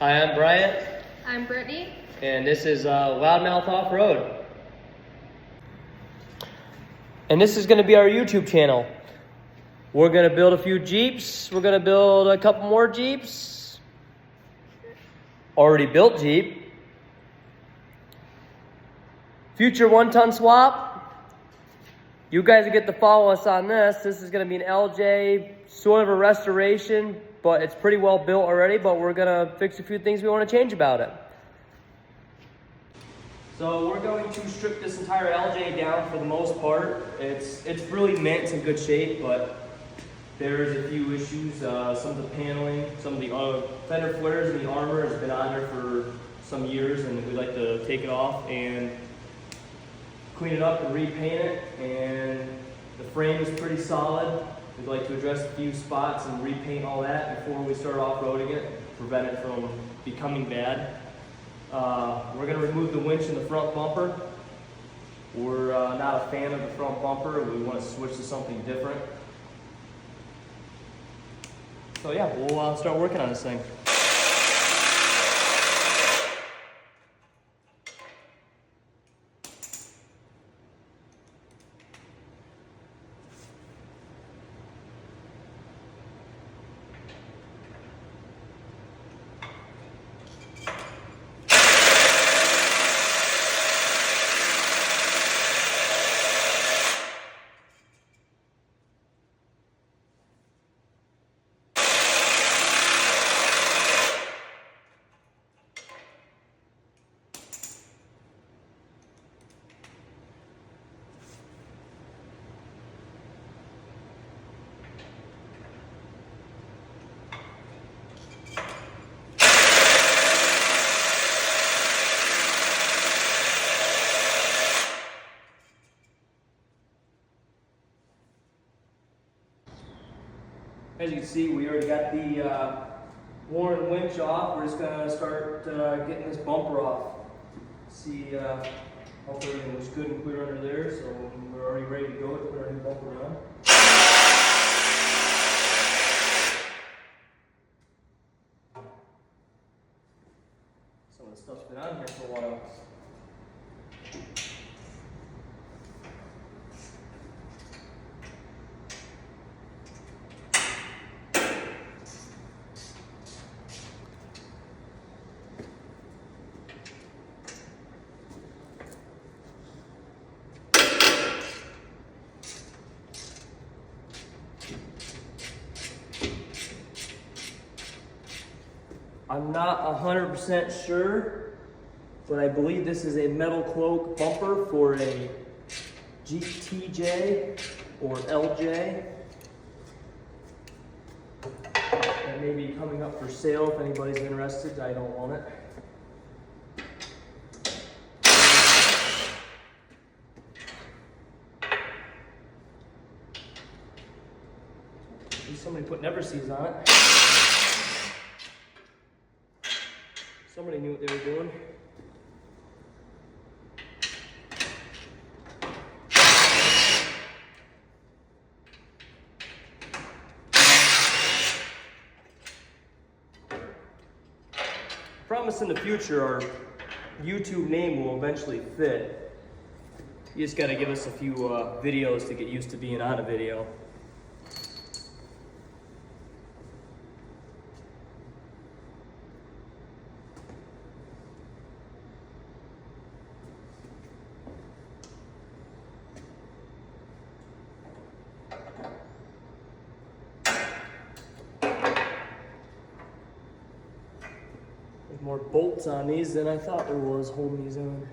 Hi, I'm Bryant. I'm Brittany. And this is Loudmouth Off-Road. And this is going to be our YouTube channel. We're going to build a few Jeeps. We're going to build a couple more Jeeps. Already built Jeep. Future one-ton swap. You guys get to follow us on this. This is going to be an LJ, sort of a restoration, but it's pretty well built already, but we're going to fix a few things we want to change about it. So we're going to strip this entire LJ down for the most part. It's really mint, it's in good shape, but there's a few issues. Some of the paneling, some of the fender flares and the armor has been on there for some years, and we'd like to take it off and clean it up and repaint it. And the frame is pretty solid. We'd like to address a few spots and repaint all that before we start off-roading it, prevent it from becoming bad. We're going to remove the winch in the front bumper. We're not a fan of the front bumper. We want to switch to something different. So yeah, we'll start working on this thing. As you can see, we already got the Warren winch off. We're just going to start getting this bumper off. See, hopefully everything looks good and clear under there, so we're already ready to go to put our new bumper on. Some of the stuff's been on here for a while. I'm not 100% sure, but I believe this is a metal cloak bumper for a Jeep TJ or LJ. That may be coming up for sale if anybody's interested. I don't want it. At least somebody put Never-Seas on it. Somebody knew what they were doing. Promise in the future our YouTube name will eventually fit. You just gotta give us a few videos to get used to being on a video. There's more bolts on these than I thought there was holding these on.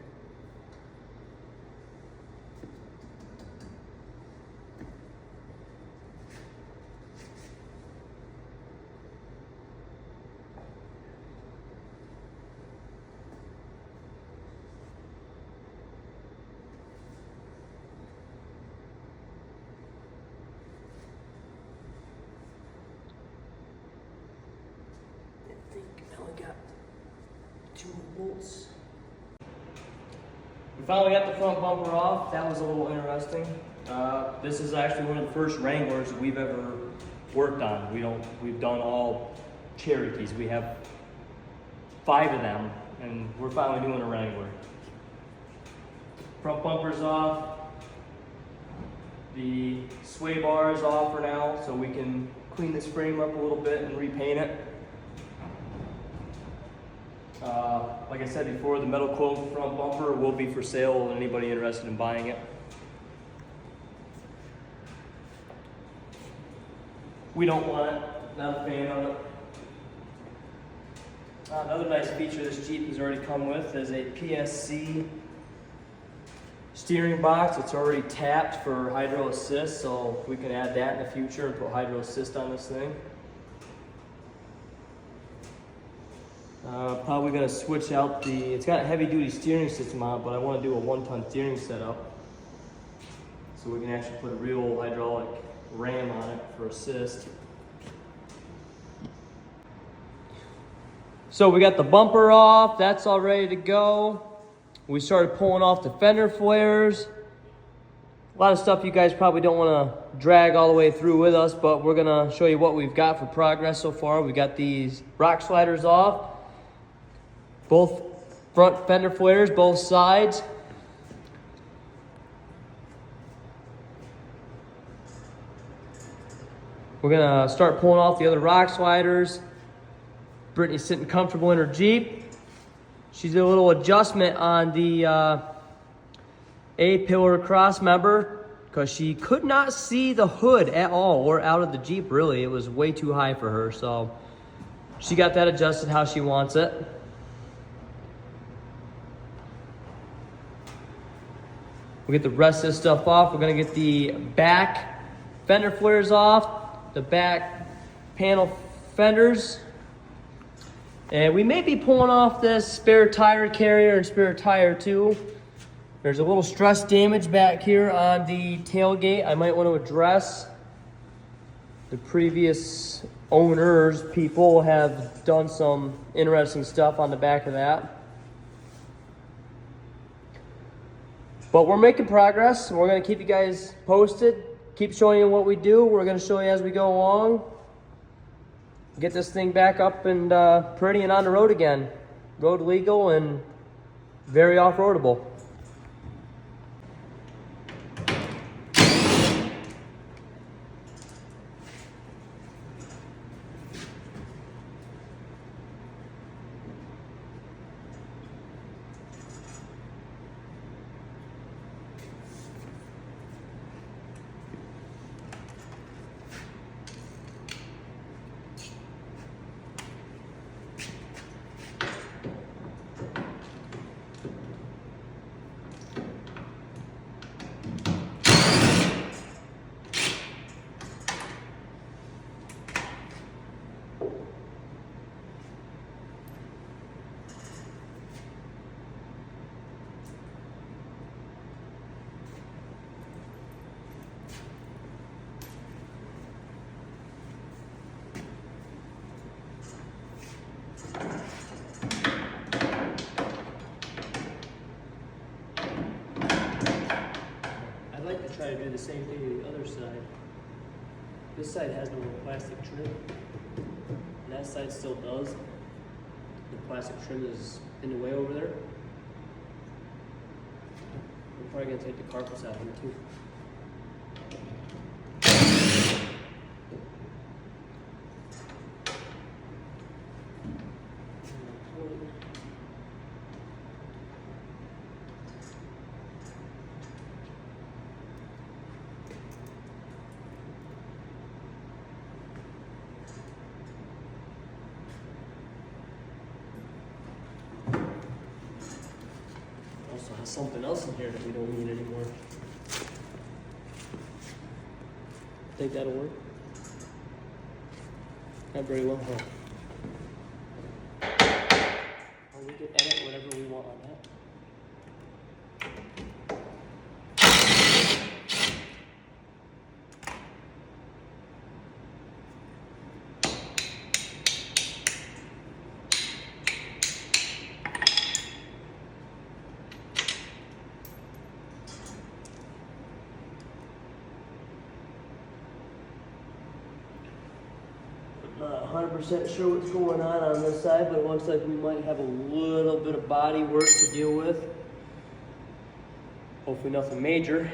I think I only got 2 bolts. We finally got the front bumper off. That was a little interesting. This is actually one of the first Wranglers we've ever worked on. We've done all Cherokees. We have 5 of them, and we're finally doing a Wrangler. Front bumper's off. The sway bar is off for now, so we can clean this frame up a little bit and repaint it. Like I said before, the metal coat front bumper will be for sale. Anybody interested in buying it? We don't want it. Not a fan of it. Another nice feature this Jeep has already come with is a PSC steering box. It's already tapped for hydro assist, so we can add that in the future and put hydro assist on this thing. Probably gonna switch out it's got a heavy duty steering system on it, but I wanna do a 1-ton steering setup. So we can actually put a real hydraulic ram on it for assist. So we got the bumper off, that's all ready to go. We started pulling off the fender flares. A lot of stuff you guys probably don't wanna drag all the way through with us, but we're gonna show you what we've got for progress so far. We got these rock sliders off. Both front fender flares, both sides. We're gonna start pulling off the other rock sliders. Brittany's sitting comfortable in her Jeep. She did a little adjustment on the A-pillar cross member because she could not see the hood at all or out of the Jeep really. It was way too high for her, so she got that adjusted how she wants it. We'll get the rest of this stuff off. We're gonna get the back fender flares off, the back panel fenders. And we may be pulling off this spare tire carrier and spare tire too. There's a little stress damage back here on the tailgate I might want to address. The previous owners, people have done some interesting stuff on the back of that. But we're making progress. We're going to keep you guys posted. Keep showing you what we do. We're going to show you as we go along. Get this thing back up and pretty and on the road again. Road legal and very off-roadable. Try to do the same thing to the other side. This side has no plastic trim. And that side still does. The plastic trim is in the way over there. I'm probably gonna take the carpets out here too. Also has something else in here that we don't need anymore. Think that'll work? Not very well, huh? Or we can edit whatever we want on that. 100% sure what's going on this side, but it looks like we might have a little bit of body work to deal with. Hopefully nothing major.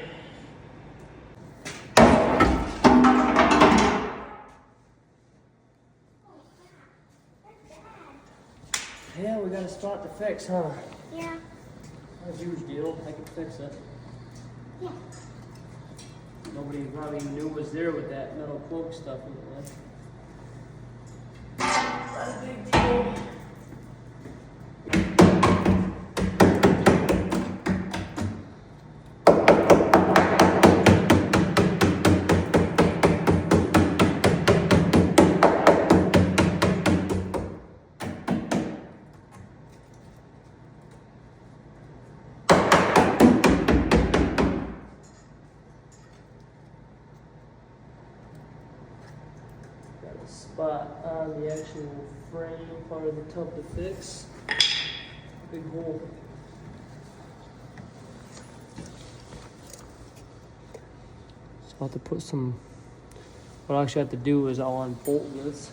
Yeah, we got a spot to fix, huh? Yeah. Not a huge deal. I can fix it. Yeah. Nobody probably knew was there with that metal cloak stuff in it. Not a big deal. Got a spot on the actual frame part of the tub to fix. Big hole. Just about to put some. What I actually have to do is I'll unbolt this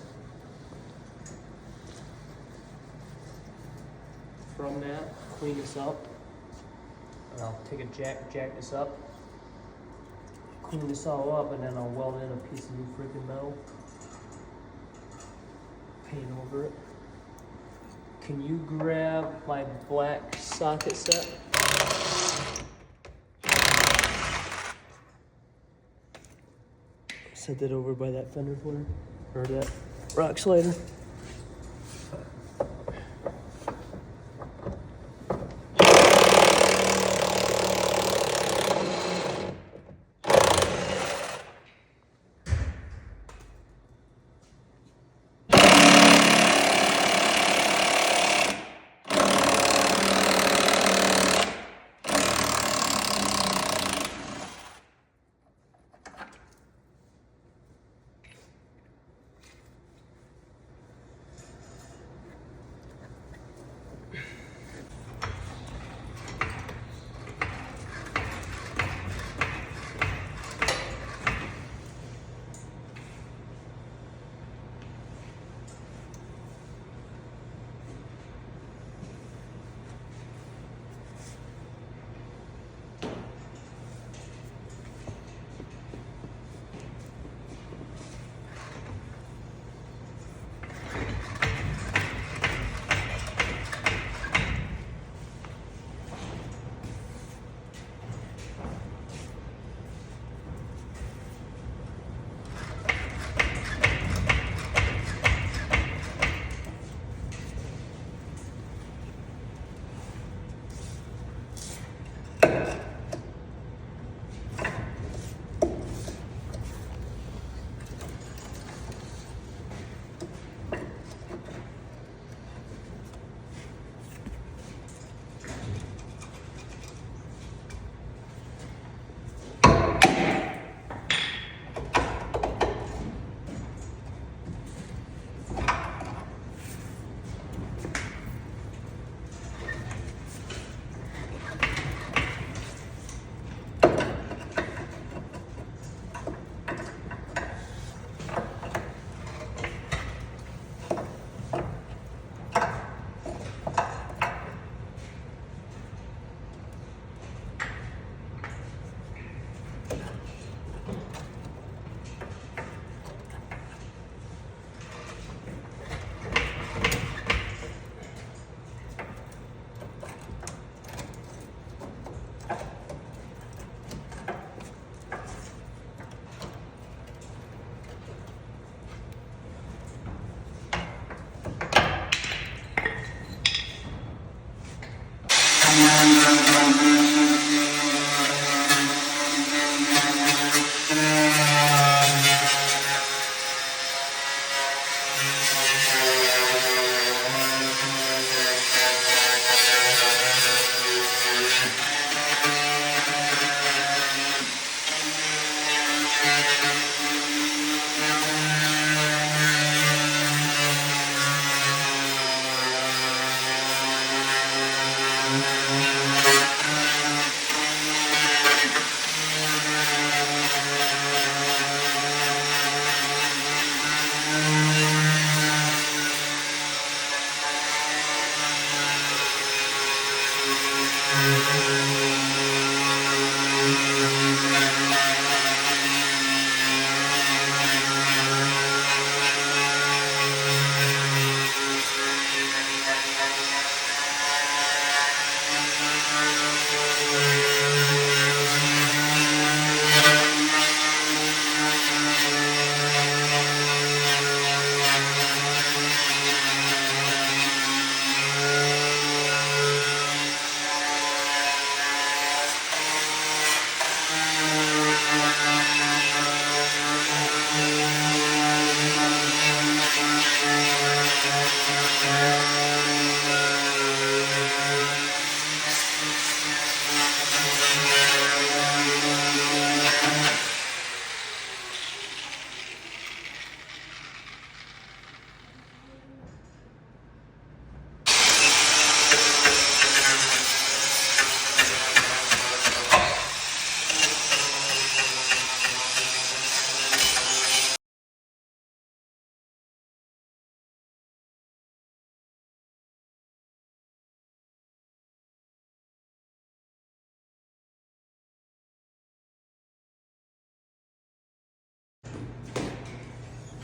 from that, clean this up, and I'll take a jack this up, clean this all up, and then I'll weld in a piece of new freaking metal. Paint over it. Can you grab my black socket set? Set that over by that fender flare, or that rock slider.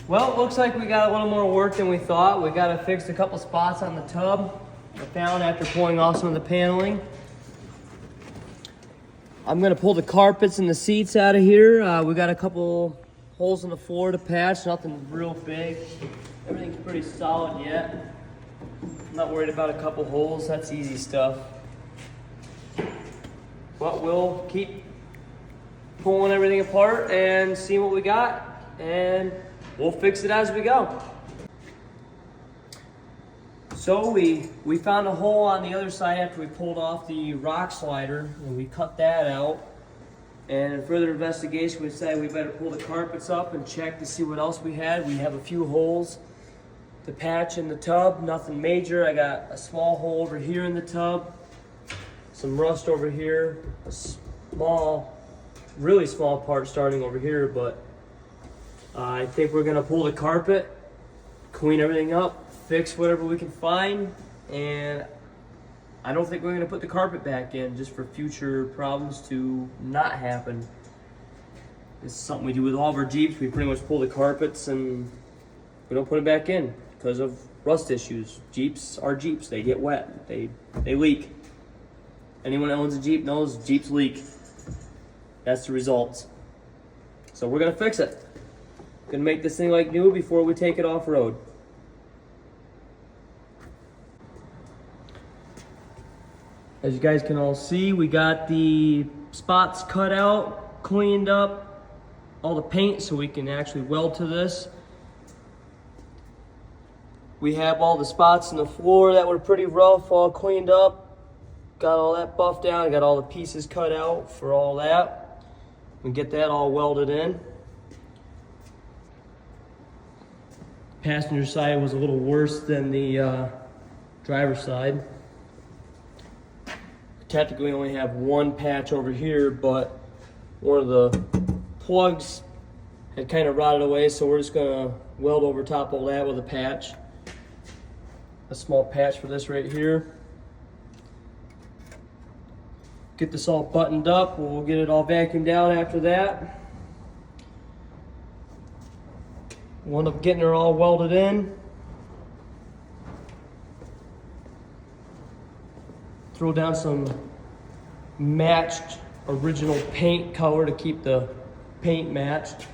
Well, it looks like we got a little more work than we thought. We got to fix a couple spots on the tub I found after pulling off some of the paneling. I'm gonna pull the carpets and the seats out of here. We got a couple holes in the floor to patch, nothing real big. Everything's pretty solid yet. I'm not worried about a couple holes, that's easy stuff. But we'll keep pulling everything apart and see what we got, and we'll fix it as we go. So we found a hole on the other side after we pulled off the rock slider, and we cut that out. And in further investigation, we decided we better pull the carpets up and check to see what else we had. We have a few holes to patch in the tub, nothing major. I got a small hole over here in the tub, some rust over here, a small, really small part starting over here, but I think we're gonna pull the carpet, clean everything up, fix whatever we can find, and I don't think we're gonna put the carpet back in just for future problems to not happen. This is something we do with all of our Jeeps. We pretty much pull the carpets and we don't put it back in because of rust issues. Jeeps are Jeeps, they get wet, they leak. Anyone that owns a Jeep knows Jeeps leak. That's the results. So we're gonna fix it. Gonna make this thing like new before we take it off road. As you guys can all see, we got the spots cut out, cleaned up, all the paint so we can actually weld to this. We have all the spots in the floor that were pretty rough, all cleaned up. Got all that buffed down, got all the pieces cut out for all that. We get that all welded in. Passenger side was a little worse than the driver's side. Technically only have one patch over here, but one of the plugs had kind of rotted away, so we're just gonna weld over top all that with a patch. A small patch for this right here. Get this all buttoned up, we'll get it all vacuumed out after that. We'll end up getting her all welded in. Throw down some matched original paint color to keep the paint matched.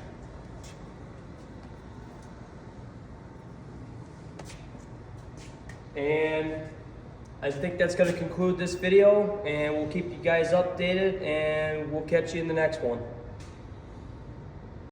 And I think that's going to conclude this video, and we'll keep you guys updated, and we'll catch you in the next one.